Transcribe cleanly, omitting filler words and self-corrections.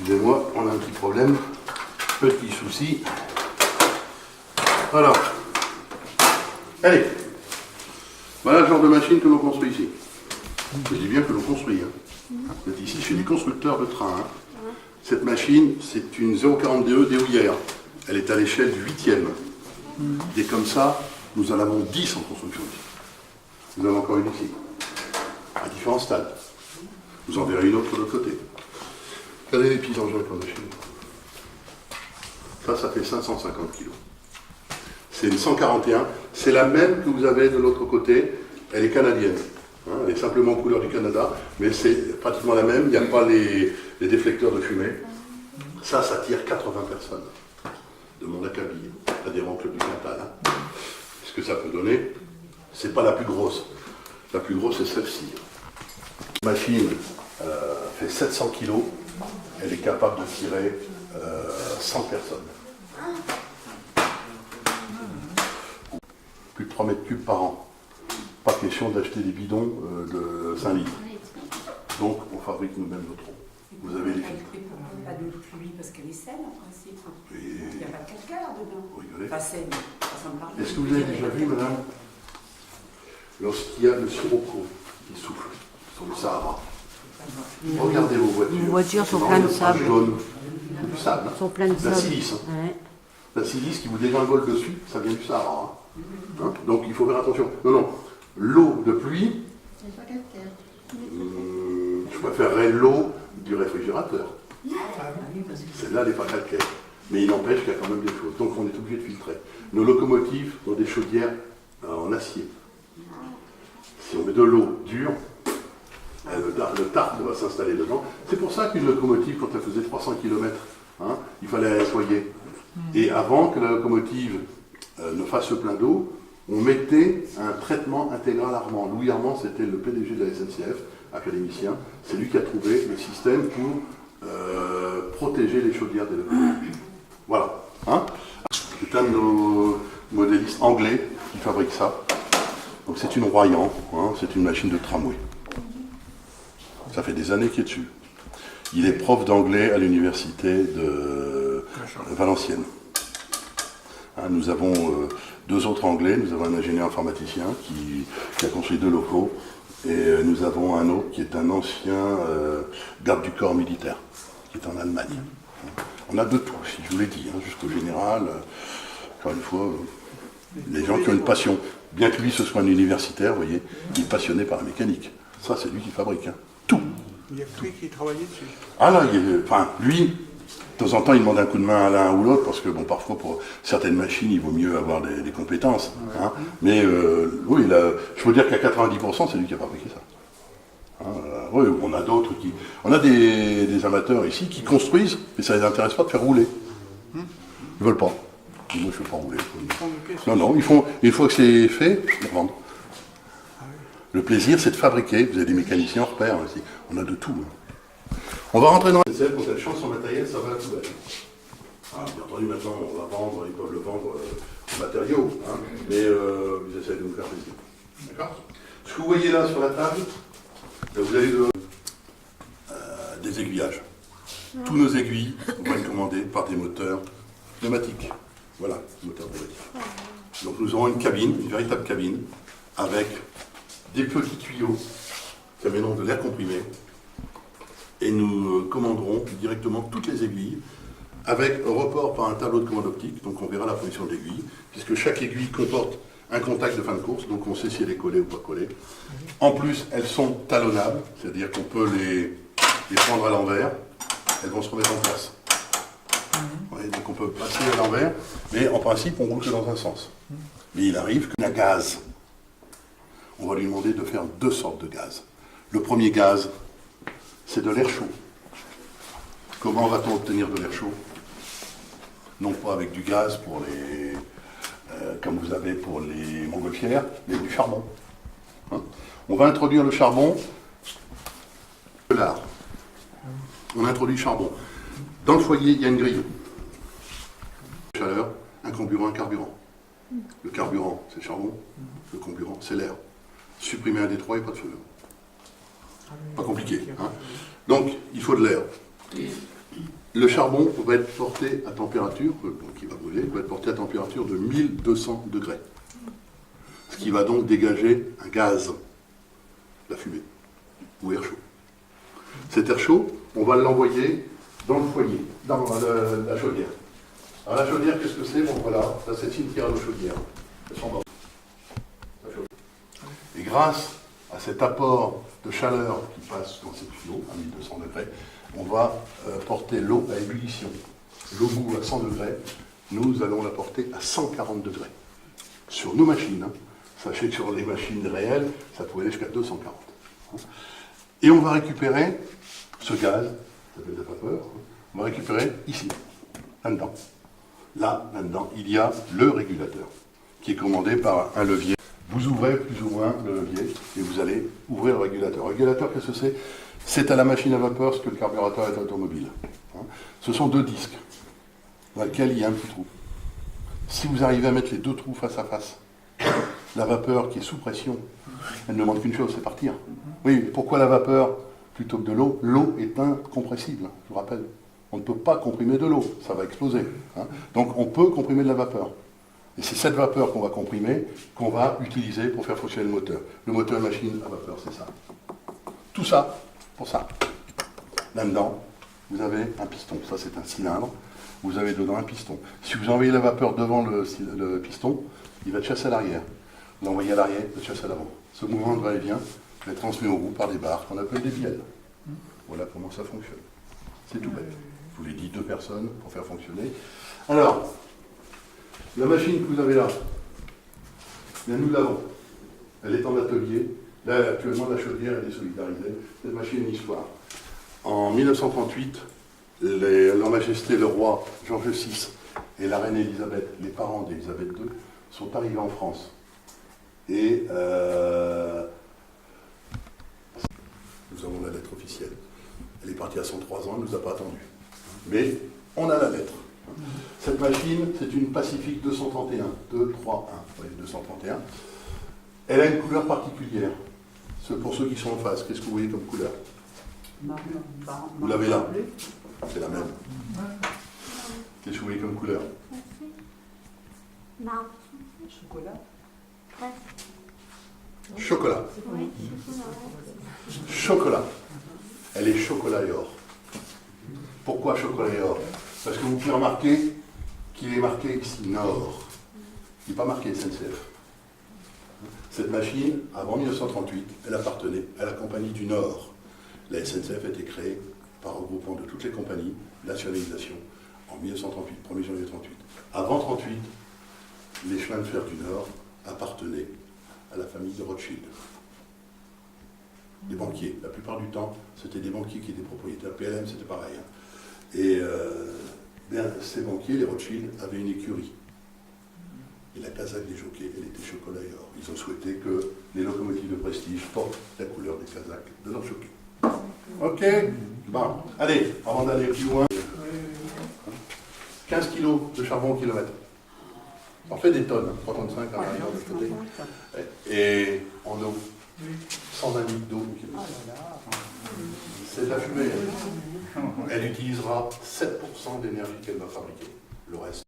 Excusez-moi, on a un petit problème, petit souci. Alors, allez, voilà le genre de machine que l'on construit ici. Je dis bien que l'on construit. Vous êtes ici chez les constructeurs de trains. Cette machine, c'est une 042 DOIR. Elle est à l'échelle du 8e. Et comme ça, nous en avons 10 en construction ici. Nous en avons encore une ici, à différents stades. Vous en verrez une autre de l'autre côté. Regardez les petits engins qu'on a chez nous. Ça fait 550 kg. C'est une 141. C'est la même que vous avez de l'autre côté. Elle est canadienne. Elle est simplement couleur du Canada, mais c'est pratiquement la même. Il n'y a pas les déflecteurs de fumée. Ça tire 80 personnes de mon acabit, adhérent Club du Quintal. Ce que ça peut donner, c'est pas la plus grosse. La plus grosse, c'est celle-ci. La machine fait 700 kg. Elle est capable de tirer 100 personnes. Plus de 3 mètres cubes par an. Pas question d'acheter des bidons de 5 litres. Donc, on fabrique nous-mêmes notre eau. Vous avez les filtres. Pas de pluie parce qu'elle est saine en principe. Il n'y a pas de calcaire dedans. Vous rigolez. Pas saine. Est-ce que vous avez déjà vu, madame, lorsqu'il y a le sirocco qui souffle sur le Sahara? Regardez vos voitures. Les voitures sont pleines de sable. Jaune, du sable. Sont pleines de sable. La silice. Ouais. La silice qui vous dégringole dessus, ça vient du Sahara. Donc il faut faire attention. Non. L'eau de pluie, je préférerais l'eau du réfrigérateur. Celle-là, elle n'est pas calcaire. Mais il n'empêche qu'il y a quand même des choses. Donc on est obligé de filtrer. Nos locomotives ont des chaudières en acier. Si on met de l'eau dure, le tartre va s'installer dedans. C'est pour ça qu'une locomotive, quand elle faisait 300 km, il fallait la nettoyer. Et avant que la locomotive ne fasse plein d'eau, on mettait un traitement intégral Armand. Louis Armand, c'était le PDG de la SNCF, académicien. C'est lui qui a trouvé le système pour protéger les chaudières des locomotives. Voilà. C'est un de nos modélistes anglais qui fabrique ça. Donc c'est une Royan, c'est une machine de tramway. Ça fait des années qu'il est dessus. Il est prof d'anglais à l'université de Valenciennes. Nous avons 2 autres anglais, nous avons un ingénieur informaticien qui a construit 2 locaux, et nous avons un autre qui est un ancien garde du corps militaire, qui est en Allemagne. On a de tout, si je vous l'ai dit, jusqu'au général. Encore une fois, les gens qui ont une passion, bien que lui ce soit un universitaire, vous voyez, il est passionné par la mécanique. Ça, c'est lui qui fabrique, tout. Il y a que lui qui travaillait dessus. Ah là, lui, de temps en temps, il demande un coup de main à l'un ou l'autre, parce que bon, parfois, pour certaines machines, il vaut mieux avoir des compétences. Mais oui, je peux dire qu'à 90%, c'est lui qui a fabriqué ça. Oui, on a d'autres qui... On a des amateurs ici qui construisent, mais ça ne les intéresse pas de faire rouler. Ils ne veulent pas. Moi, je ne veux pas rouler. Non, une fois que c'est fait, ils revendent. Le plaisir, c'est de fabriquer. Vous avez des mécaniciens en repère ici. On a de tout. On va rentrer dans la SNCF, quand elle change son matériel, ça va à la poubelle. Bien entendu, maintenant, on va vendre, ils peuvent le vendre en matériaux, mais ils essaient de nous faire plaisir. D'accord? Ce que vous voyez là sur la table, vous avez des aiguillages. Tous nos aiguilles vont être commandées par des moteurs pneumatiques. Voilà, moteur pneumatique. Donc nous aurons une cabine, une véritable cabine, avec des petits tuyaux qui amèneront de l'air comprimé, et nous commanderons directement toutes les aiguilles, avec report par un tableau de commande optique, donc on verra la position de l'aiguille, puisque chaque aiguille comporte un contact de fin de course, donc on sait si elle est collée ou pas collée. En plus, elles sont talonnables, c'est-à-dire qu'on peut les prendre à l'envers, elles vont se remettre en place. Ouais, donc on peut passer à l'envers, mais en principe, on roule que dans un sens. Mais il arrive que la gaz, on va lui demander de faire 2 sortes de gaz. Le premier gaz, c'est de l'air chaud. Comment va-t-on obtenir de l'air chaud? Non pas avec du gaz pour les, comme vous avez pour les montgolfières, mais du charbon. On va introduire le charbon de l'art. On introduit le charbon. Dans le foyer, il y a une grille. Chaleur, un comburant, un carburant. Le carburant, c'est le charbon. Le comburant, c'est l'air. Supprimer un des 3 et pas de feu. Pas compliqué. Donc, il faut de l'air. Le charbon va être porté à température, qui va brûler, va être porté à température de 1200 degrés. Ce qui va donc dégager un gaz, la fumée, ou air chaud. Cet air chaud, on va l'envoyer dans le foyer, dans la chaudière. Alors la chaudière, qu'est-ce que c'est? Bon voilà, ça c'est une tirade de chaudière. Et grâce à cet apport de chaleur qui passe dans cette tuyau à 1200 degrés, on va porter l'eau à ébullition. L'eau bout à 100 degrés, nous allons la porter à 140 degrés. Sur nos machines, hein. Sachez que sur les machines réelles, ça pouvait aller jusqu'à 240. Hein. Et on va récupérer ce gaz, ça s'appelle la vapeur, hein. On va récupérer ici, là-dedans. Là-dedans, il y a le régulateur, qui est commandé par un levier. Vous ouvrez plus ou moins le levier et vous allez ouvrir le régulateur. Le régulateur, qu'est-ce que c'est? C'est à la machine à vapeur ce que le carburateur est automobile. Hein. Ce sont deux disques dans lesquels il y a un petit trou. Si vous arrivez à mettre les deux trous face à face, la vapeur qui est sous pression, elle ne demande qu'une chose, c'est partir. Oui, pourquoi la vapeur plutôt que de l'eau? L'eau est incompressible, je vous rappelle. On ne peut pas comprimer de l'eau, ça va exploser. Hein. Donc on peut comprimer de la vapeur. Et c'est cette vapeur qu'on va comprimer, qu'on va utiliser pour faire fonctionner le moteur. Le moteur machine à vapeur, c'est ça. Tout ça, pour ça. Là-dedans, vous avez un piston. Ça, c'est un cylindre. Vous avez dedans un piston. Si vous envoyez la vapeur devant le piston, il va te chasser à l'arrière. Vous l'envoyez à l'arrière, il va te chasser à l'avant. Ce mouvement de va-et-vient est transmis aux roues par des barres qu'on appelle des bielles. Voilà comment ça fonctionne. C'est tout bête. Je vous l'ai dit, 2 personnes pour faire fonctionner. Alors, la machine que vous avez là, bien, nous l'avons. Elle est en atelier. Là, actuellement, la chaudière est désolidarisée. Cette machine a une histoire. En 1938, Leur Majesté le roi George VI et la reine Élisabeth, les parents d'Élisabeth II, sont arrivés en France. Et nous avons la lettre officielle. Elle est partie à 103 ans, elle ne nous a pas attendu. Mais on a la lettre. Cette machine, c'est une Pacific 231, 231, oui, 231. Elle a une couleur particulière. Pour ceux qui sont en face, qu'est-ce que vous voyez comme couleur? Vous l'avez là. C'est la même. Qu'est-ce que vous voyez comme couleur? Chocolat. Chocolat. Chocolat. Elle est chocolat et or. Pourquoi chocolat et or? Parce que vous pouvez remarquer qu'il est marqué ici Nord. Il n'est pas marqué SNCF. Cette machine, avant 1938, elle appartenait à la Compagnie du Nord. La SNCF a été créée par regroupement de toutes les compagnies, nationalisation, en 1938, 1er janvier 1938. Avant 1938, les chemins de fer du Nord appartenaient à la famille de Rothschild. Des banquiers. La plupart du temps, c'était des banquiers qui étaient propriétaires. PLM, c'était pareil. Hein. Et ces banquiers, les Rothschild, avaient une écurie. Et la casaque des jockeys, elle était chocolat et or. Ils ont souhaité que les locomotives de prestige portent la couleur des casaques de leurs jockeys. Ok? Bon, allez, avant d'aller plus loin, 15 kilos de charbon au kilomètre. On fait des tonnes, 3,35 à l'arrière de l'autre côté. Et en eau, 120 litres d'eau au kilomètre. C'est de la fumée. Elle utilisera 7% d'énergie qu'elle va fabriquer. Le reste.